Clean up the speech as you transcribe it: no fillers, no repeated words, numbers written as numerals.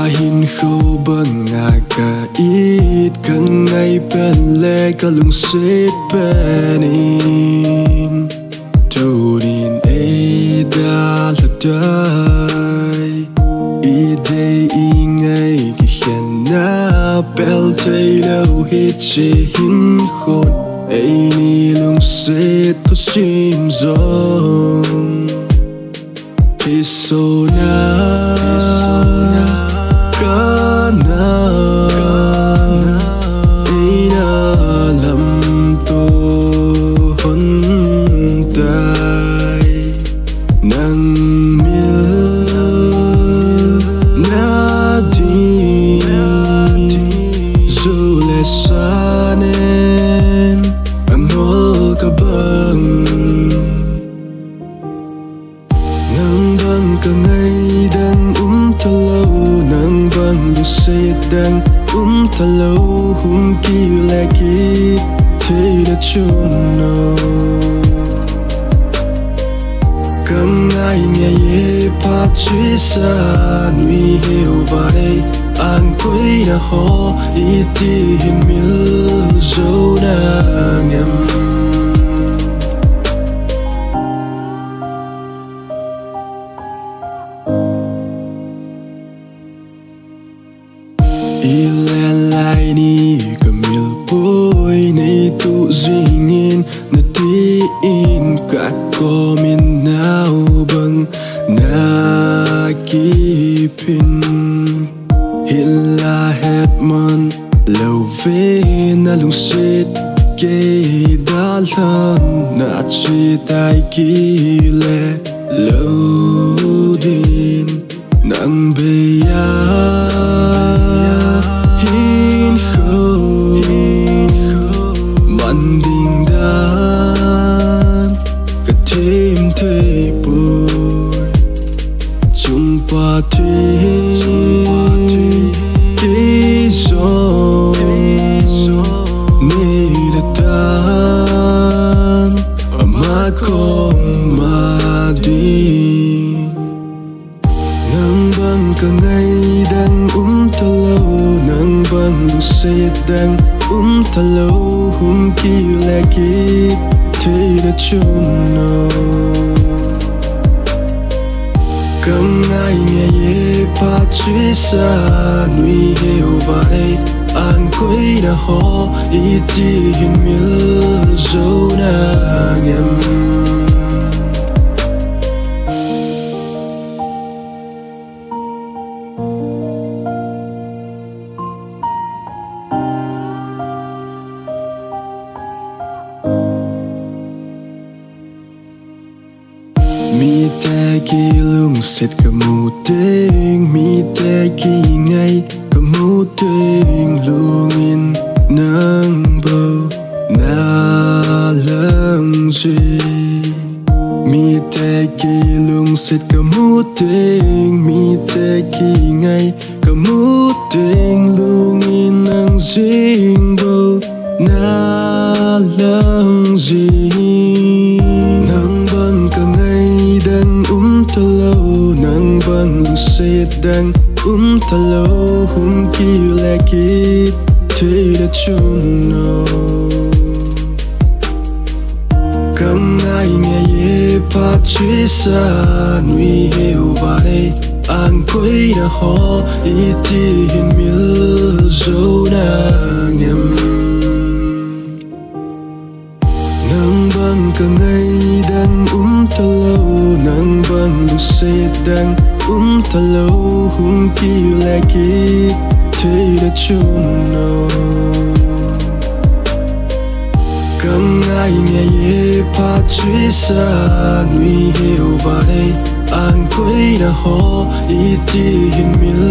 hin khâu băng ngà cả ít càng ngày bên lệ cả lung xếp bên in thâu din ấy đã là đời ý đây ý ngay khi khen na bel thấy lâu hết chế hin khôn ấy ni lung xếp thôi sim rong Isona Kana Ina lam to hon tai Nang mil Na di Zule sanen Ang hol ka bang Ka ngày đang thơ lâu nang bang lu say đang thơ lâu hum ki lệ ki thế đã chôn nó càng ngày nghe ye pa chui sa nuôi heo vai an quay na ho iti hin mil zo na ngam Ile lại ni camil boy nei tu zingin na ti in ka ko min nau bang na kipin hila hetman lâu về na lung sit ke dalan na chi tai ki le lâu din nang beya Ding dan ka thêm thuê bùi chung pa thuê kê gió nê là tan mà không mà đi nang bang ka ngày đang thơ lâu nang bang lu say đang thơ lâu hum ki lệ ki thế đã chôn nó càng ngày nghe ye pa chui sa nuôi heo vai an quay na ho iti hin mil zo na ngam Mi te ki lung set ka mu ting mi te ki ngay ka mu ting lungin nang bầu na lang gì mi te ki lung set ka mu ting mi te ki ngay ka mu ting lungin nang jing bầu na lang gì nang bang ka ngày đang thơ lâu nang bang lu say đang thơ lâu hum ki lệ ki thế đã chôn nó càng ngày nghe ye pa chui sa nuôi heo vai an quay na ho iti hin mil zo na ngam nang bang ka ngày đang thơ lâu nang bang lu say đang thơ lâu hum ki lệ ki thế đã chôn nó càng ngày nghe ye pa chui sa nuôi heo vai an quay na ho iti hin mil